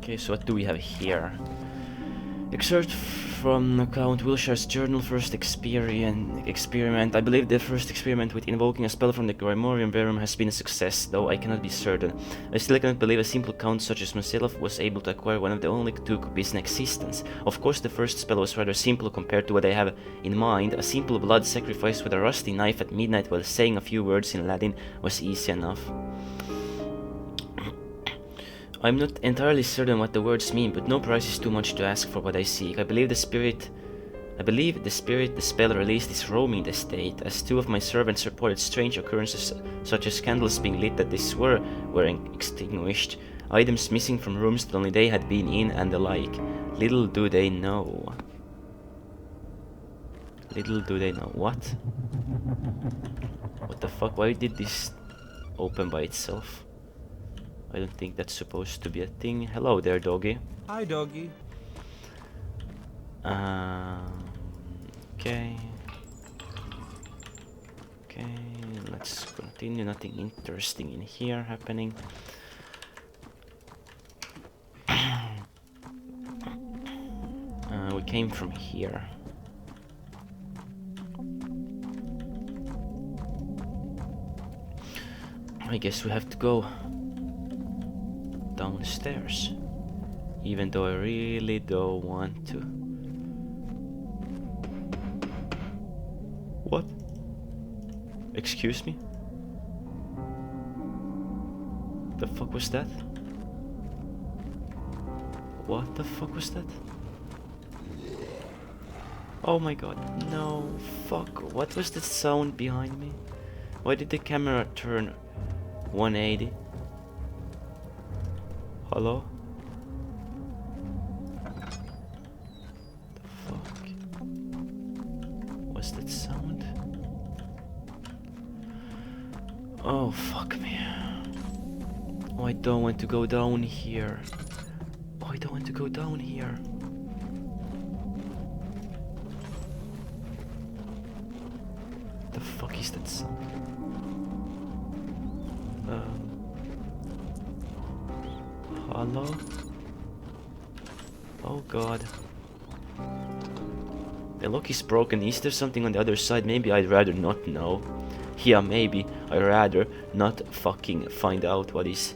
Okay, so what do we have here? Excerpt from Count Wilshire's journal, first experiment. I believe the first experiment with invoking a spell from the Grimorium Verum has been a success, though I cannot be certain. I still cannot believe a simple count such as myself was able to acquire one of the only two copies in existence. Of course, the first spell was rather simple compared to what I have in mind. A simple blood sacrifice with a rusty knife at midnight while saying a few words in Latin was easy enough. I'm not entirely certain what the words mean, but no price is too much to ask for what I seek. I believe the spell released is roaming the state, as two of my servants reported strange occurrences such as candles being lit that they swore were extinguished, items missing from rooms that only they had been in, and the like. Little do they know. Little do they know. What? What the fuck? Why did this open by itself? I don't think that's supposed to be a thing. Hello there, doggy. Hi, doggy. Okay. Okay, let's continue. Nothing interesting in here happening. We came from here. I guess we have to go downstairs, even though I really don't want to. What? Excuse me? The fuck was that? What the fuck was that? Oh my god, no, fuck, what was that sound behind me? Why did the camera turn 180? Hello? The fuck? What's that sound? Oh, fuck me. Oh, I don't want to go down here. Oh, I don't want to go down here. The fuck is that sound? Hello? Oh god. The lock is broken. Is there something on the other side? Maybe I'd rather not know. Yeah, maybe I'd rather not fucking find out what is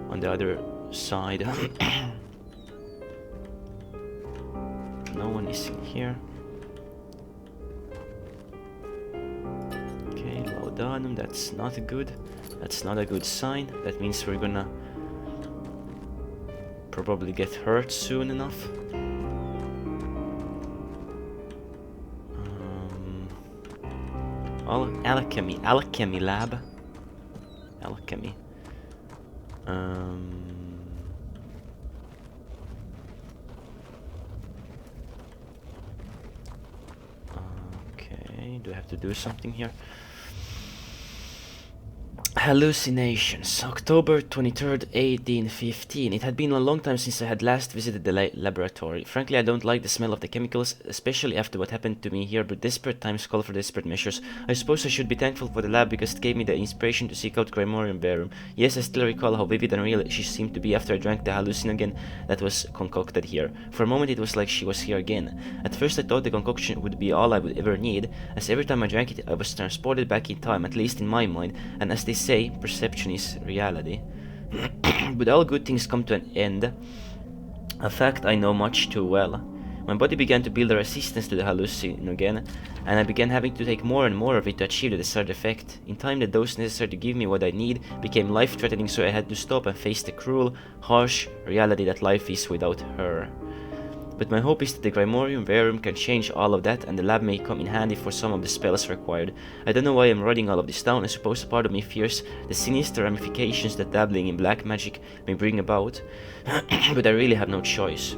on the other side. No one is in here. Okay, laudanum, that's not good. That's not a good sign. That means we're gonna probably get hurt soon enough. Alchemy lab. Alchemy. Okay, do I have to do something here? Hallucinations. October 23rd, 1815. It had been a long time since I had last visited the laboratory. Frankly, I don't like the smell of the chemicals, especially after what happened to me here, but desperate times call for desperate measures. I suppose I should be thankful for the lab because it gave me the inspiration to seek out Grimorium Verum. Yes, I still recall how vivid and real she seemed to be after I drank the hallucinogen that was concocted here. For a moment it was like she was here again. At first I thought the concoction would be all I would ever need, as every time I drank it I was transported back in time, at least in my mind, and as they say, perception is reality. But all good things come to an end, a fact I know much too well. My body began to build a resistance to the hallucinogen, and I began having to take more and more of it to achieve the desired effect. In time, the dose necessary to give me what I need became life-threatening, so I had to stop and face the cruel, harsh reality that life is without her. But my hope is that the Grimorium Verum can change all of that, and the lab may come in handy for some of the spells required. I don't know why I'm writing all of this down. I suppose part of me fears the sinister ramifications that dabbling in black magic may bring about, but I really have no choice.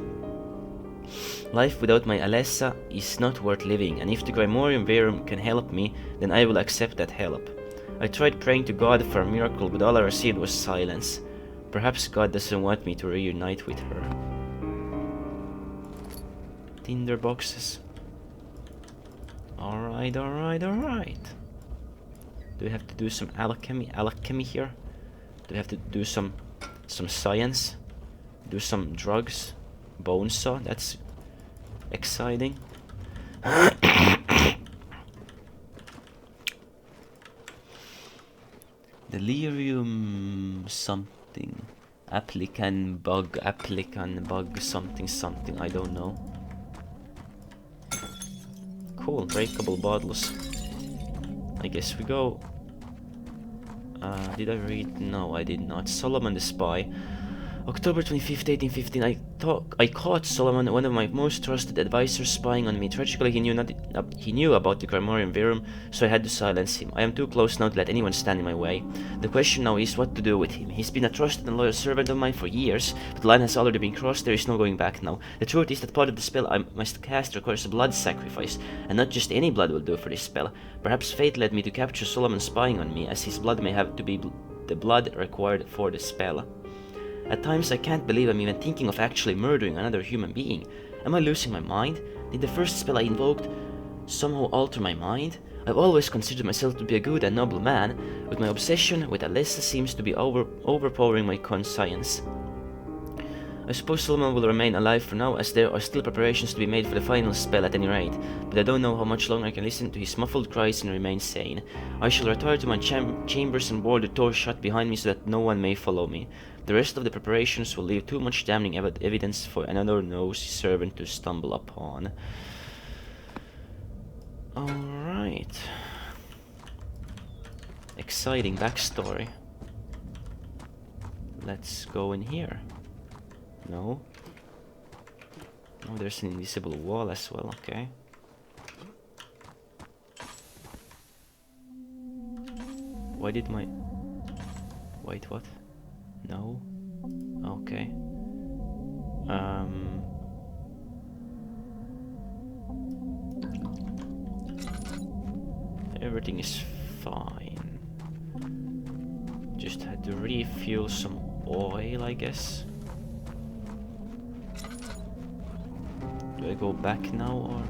Life without my Alessa is not worth living, and if the Grimorium Verum can help me, then I will accept that help. I tried praying to God for a miracle, but all I received was silence. Perhaps God doesn't want me to reunite with her. Tinder boxes. Alright. Do we have to do some alchemy here? Do we have to do some science? do some drugs. Bone saw, that's exciting. Delirium something. Applicant bug something, I don't know. Cool, breakable bottles. I guess we go. Did I read? No, I did not. Solomon the Spy. October 25th, 1815. I caught Solomon, one of my most trusted advisors, spying on me. Tragically, he knew about the Grimorium Verum, so I had to silence him. I am too close now to let anyone stand in my way. The question now is what to do with him. He's been a trusted and loyal servant of mine for years, but the line has already been crossed. There is no going back now. The truth is that part of the spell I must cast requires a blood sacrifice, and not just any blood will do for this spell. Perhaps fate led me to capture Solomon spying on me, as his blood may have to be the blood required for the spell. At times I can't believe I'm even thinking of actually murdering another human being. Am I losing my mind? Did the first spell I invoked somehow alter my mind? I've always considered myself to be a good and noble man, but my obsession with Alessa seems to be overpowering my conscience. I suppose Solomon will remain alive for now, as there are still preparations to be made for the final spell at any rate, but I don't know how much longer I can listen to his muffled cries and remain sane. I shall retire to my chambers and board the door shut behind me so that no one may follow me. The rest of the preparations will leave too much damning evidence for another nosy servant to stumble upon. Alright. Exciting backstory. Let's go in here. No. Oh, there's an invisible wall as well, okay. Why did my... Wait, what? No? Okay. Everything is fine. Just had to refuel some oil, I guess. Do I go back now or...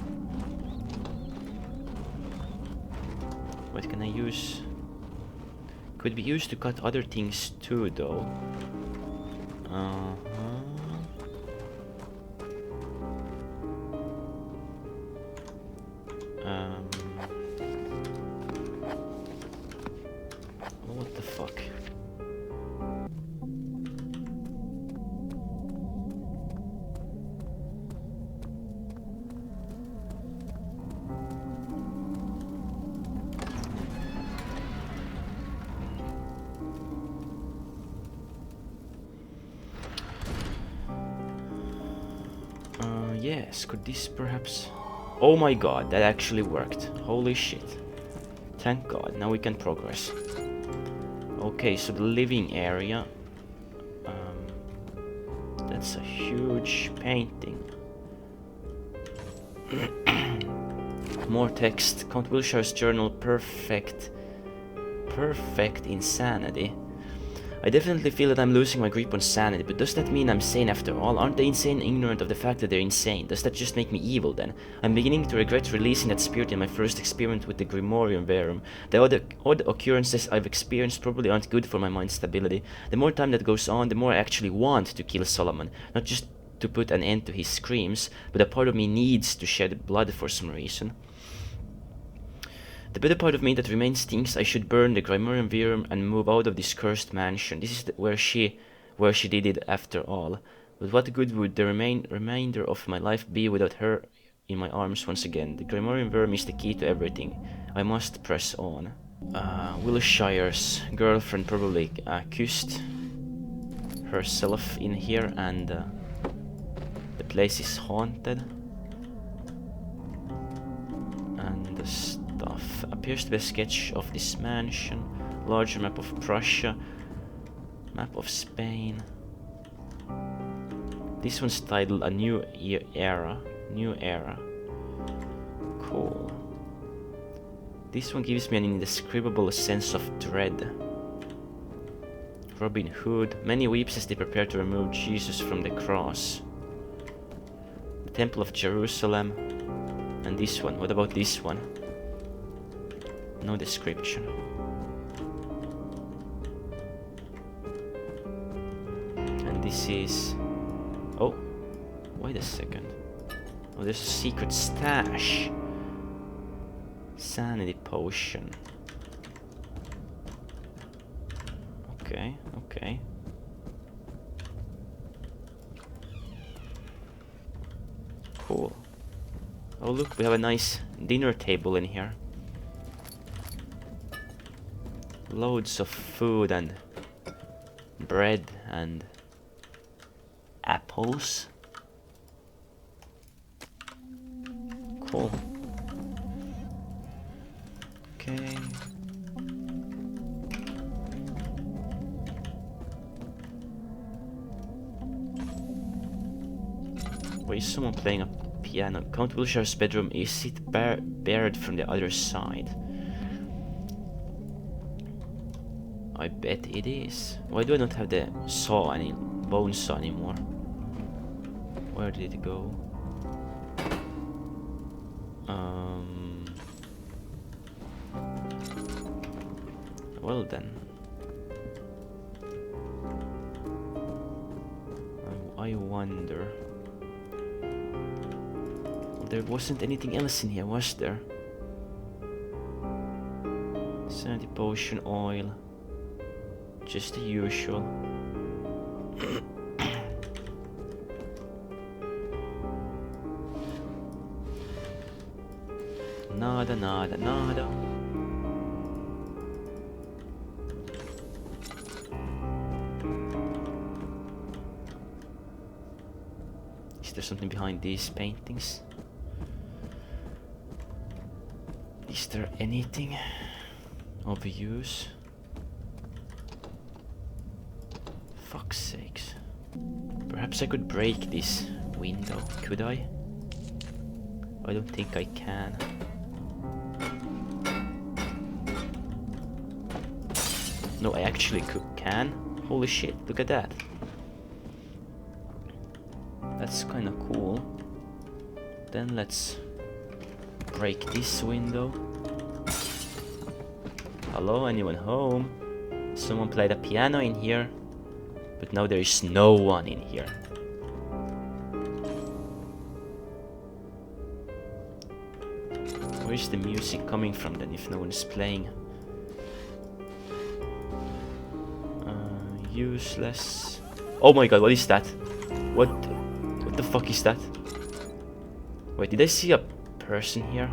What can I use? Could be used to cut other things too, though. What the fuck? Yes, could this perhaps... Oh my god, that actually worked. Holy shit. Thank god, now we can progress. Okay, so the living area. That's a huge painting. More text. Count Wilshire's journal, perfect insanity. I definitely feel that I'm losing my grip on sanity, but does that mean I'm sane after all? Aren't they insane ignorant of the fact that they're insane? Does that just make me evil then? I'm beginning to regret releasing that spirit in my first experiment with the Grimorium Verum. The odd occurrences I've experienced probably aren't good for my mind's stability. The more time that goes on, the more I actually want to kill Solomon. Not just to put an end to his screams, but a part of me needs to shed blood for some reason. The better part of me that remains thinks I should burn the Grimorium Verum and move out of this cursed mansion. This is where she did it after all. But what good would the remainder of my life be without her in my arms once again? The Grimorium Verum is the key to everything. I must press on. Wilshire's girlfriend probably kissed herself in here, and the place is haunted. And the stuff appears to be a sketch of this mansion, larger map of Prussia, map of Spain. This one's titled A New Era. Cool. This one gives me an indescribable sense of dread. Robin Hood. Many weeps as they prepare to remove Jesus from the cross. The Temple of Jerusalem. And this one. What about this one? No description. And this is Oh, wait a second. Oh, there's a secret stash. Sanity potion. Okay, okay. Cool. Oh look, we have a nice dinner table in here. Loads of food and bread and apples. Cool. Okay. Why is someone playing a piano? Count Wilshire's bedroom. Is it barred from the other side? I bet it is. Why do I not have the saw bone saw anymore? Where did it go? Well then. I wonder. There wasn't anything else in here, was there? Sanity potion, oil. Just the usual. Nada, nada, nada. Is there something behind these paintings? Is there anything of use? Fuck's sakes. Perhaps I could break this window, could I? I don't think I can. No, I actually can. Holy shit, look at that. That's kinda cool. Then let's break this window. Hello, anyone home? Someone played a piano in here, but now there is no one in here. Where's the music coming from then if no one is playing? Useless. Oh my god, what is that? What the fuck is that? Wait, did I see a person here?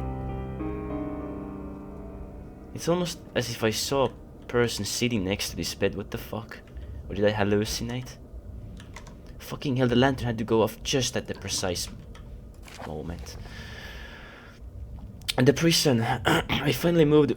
It's almost as if I saw a person sitting next to this bed. What the fuck? Or did I hallucinate? Fucking hell, the lantern had to go off just at the precise moment. And the prison. I finally moved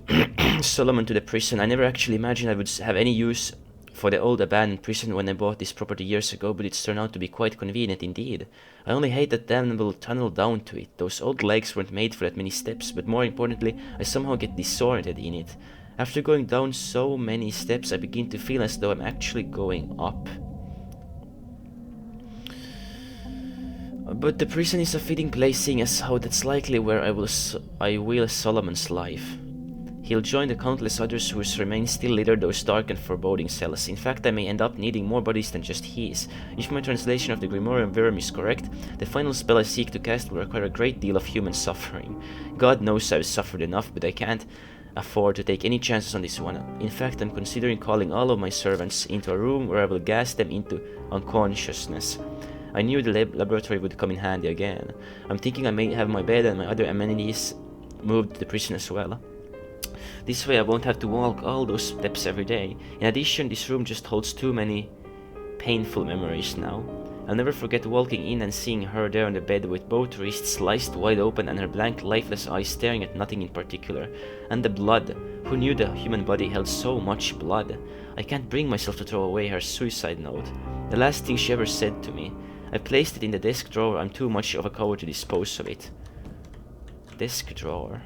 Solomon to the prison. I never actually imagined I would have any use for the old abandoned prison when I bought this property years ago, but it's turned out to be quite convenient indeed. I only hate that damnable tunnel down to it. Those old legs weren't made for that many steps, but more importantly, I somehow get disoriented in it. After going down so many steps, I begin to feel as though I'm actually going up. But the prison is a fitting place, seeing as how that's likely where I will Solomon's life. He'll join the countless others whose remains still litter those dark and foreboding cells. In fact, I may end up needing more bodies than just his. If my translation of the Grimorium Verum is correct, the final spell I seek to cast will require a great deal of human suffering. God knows I've suffered enough, but I can't afford to take any chances on this one. In fact, I'm considering calling all of my servants into a room where I will gas them into unconsciousness. I knew the laboratory would come in handy again. I'm thinking I may have my bed and my other amenities moved to the prison as well. This way I won't have to walk all those steps every day. In addition, this room just holds too many painful memories now. I'll never forget walking in and seeing her there on the bed with both wrists sliced wide open and her blank, lifeless eyes staring at nothing in particular. And the blood. Who knew the human body held so much blood? I can't bring myself to throw away her suicide note. The last thing she ever said to me. I placed it in the desk drawer. I'm too much of a coward to dispose of it. Desk drawer.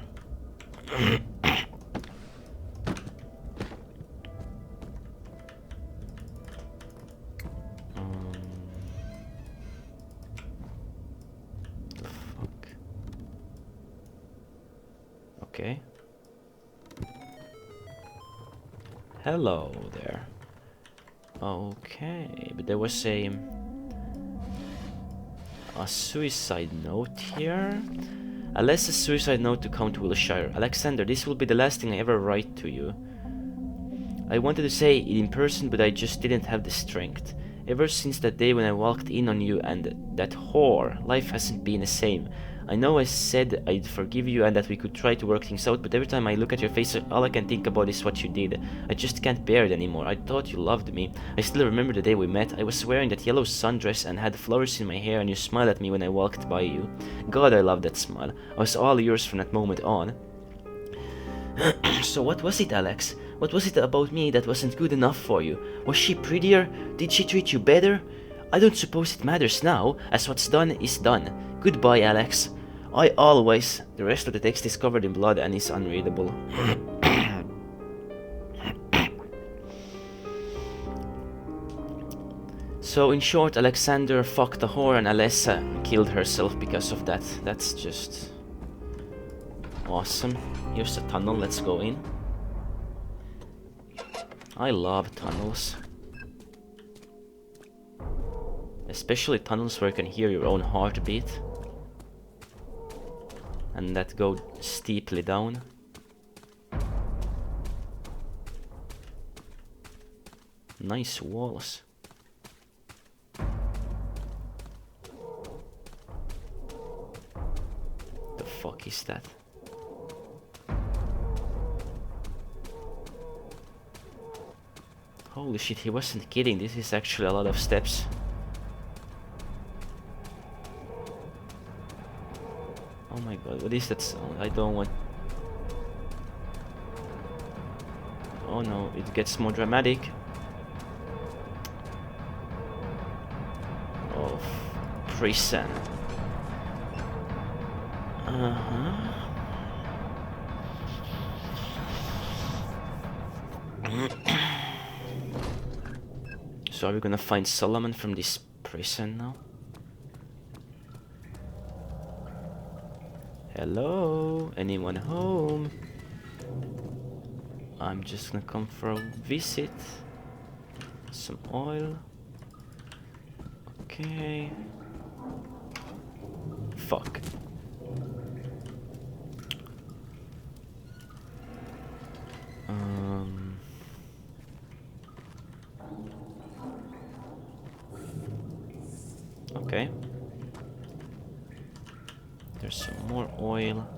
Okay. Hello there. Okay, but there was a a suicide note here. Unless a suicide note to Count Wilshire. Alexander, this will be the last thing I ever write to you. I wanted to say it in person, but I just didn't have the strength. Ever since that day when I walked in on you and that whore, life hasn't been the same. I know I said I'd forgive you and that we could try to work things out, but every time I look at your face, all I can think about is what you did. I just can't bear it anymore. I thought you loved me. I still remember the day we met. I was wearing that yellow sundress and had flowers in my hair, and you smiled at me when I walked by you. God, I loved that smile. I was all yours from that moment on. So what was it, Alex? What was it about me that wasn't good enough for you? Was she prettier? Did she treat you better? I don't suppose it matters now, as what's done is done. Goodbye, Alex. I always... The rest of the text is covered in blood and is unreadable. So, in short, Alexander fucked a whore and Alessa killed herself because of that. That's just... awesome. Here's a tunnel, let's go in. I love tunnels. Especially tunnels where you can hear your own heartbeat. And that go steeply down. Nice walls. The fuck is that? Holy shit, he wasn't kidding. This is actually a lot of steps. Oh my god, what is that sound? I don't want... Oh no, it gets more dramatic. Oh, prison. So are we gonna find Solomon from this prison now? Hello? Anyone home? I'm just gonna come for a visit. Some oil. Okay. Fuck. Okay. There's some more oil.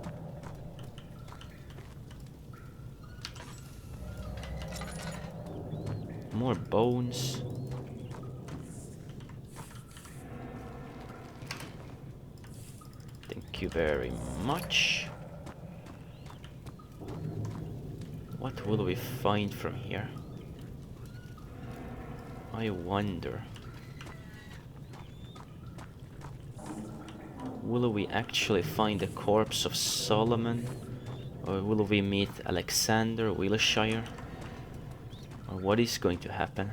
More bones. Thank you very much. What will we find from here? I wonder. Will we actually find the corpse of Solomon? Or will we meet Alexander Wilshire? Or what is going to happen?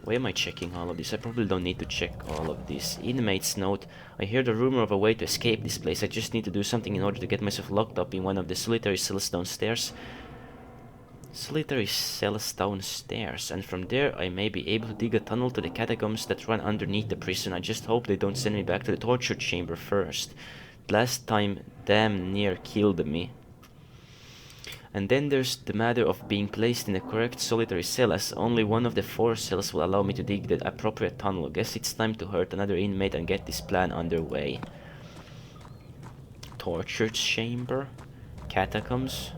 Why am I checking all of this? I probably don't need to check all of this. Inmate's note. I heard a rumor of a way to escape this place. I just need to do something in order to get myself locked up in one of the solitary cells downstairs. Solitary cells downstairs, and from there I may be able to dig a tunnel to the catacombs that run underneath the prison. I just hope they don't send me back to the torture chamber first. Last time damn near killed me. And then there's the matter of being placed in the correct solitary cell, as only one of the 4 cells will allow me to dig the appropriate tunnel. Guess it's time to hurt another inmate and get this plan underway. Torture chamber, catacombs.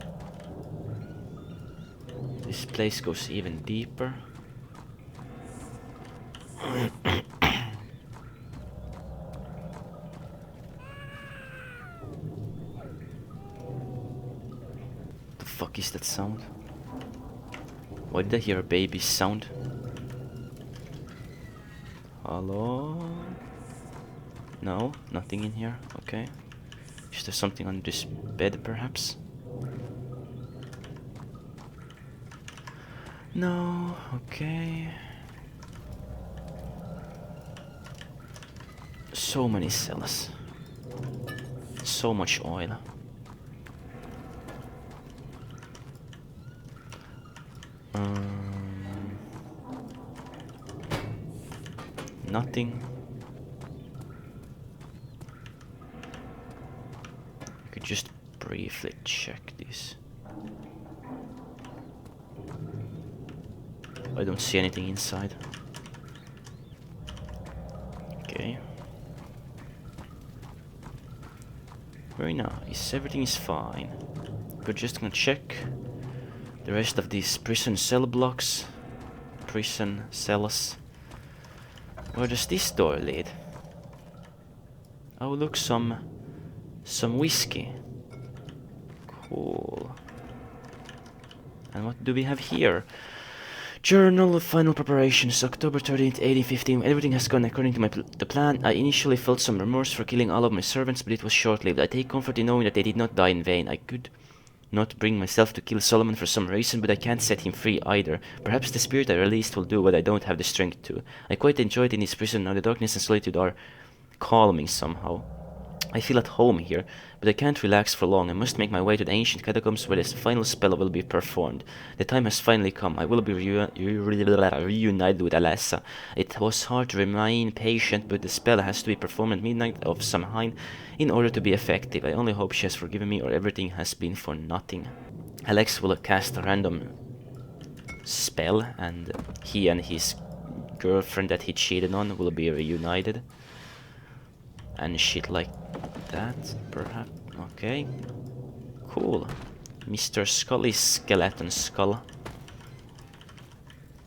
This place goes even deeper. The fuck is that sound? Why did I hear a baby's sound? Hello? No, nothing in here. Okay. Is there something under this bed, perhaps? No, okay. So many cells. So much oil. Nothing. I could just briefly check this. I don't see anything inside. Okay. Very nice. Everything is fine. We're just gonna check the rest of these prison cell blocks. Prison cells. Where does this door lead? Oh, look, some whiskey. Cool. And what do we have here? Journal of final preparations, October 13th, 1815. Everything has gone according to the plan. I initially felt some remorse for killing all of my servants, but it was short-lived. I take comfort in knowing that they did not die in vain. I could not bring myself to kill Solomon for some reason, but I can't set him free either. Perhaps the spirit I released will do what I don't have the strength to. I quite enjoyed in his prison. Now the darkness and solitude are calming somehow. I feel at home here, but I can't relax for long. I must make my way to the ancient catacombs where the final spell will be performed. The time has finally come. I will be reunited with Alessa. It was hard to remain patient, but the spell has to be performed at midnight of Samhain in order to be effective. I only hope she has forgiven me or everything has been for nothing. Alex will cast a random spell, and he and his girlfriend that he cheated on will be reunited. And shit like that, perhaps. Okay. Cool. Mr. Scully's skeleton skull.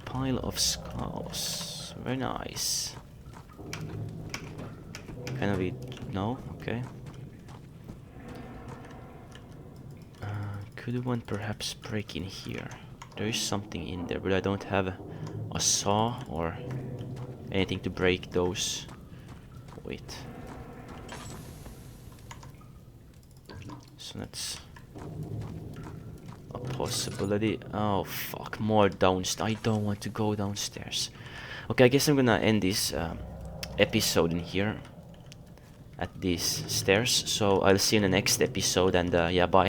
Pile of skulls. Very nice. Can we... No? Okay. Could one perhaps break in here? There is something in there, but I don't have a saw or anything to break those. Wait. So that's a possibility. Oh fuck, more downstairs. I don't want to go downstairs. Okay, I guess I'm gonna end this episode in here at these stairs. So I'll see you in the next episode, and yeah, bye.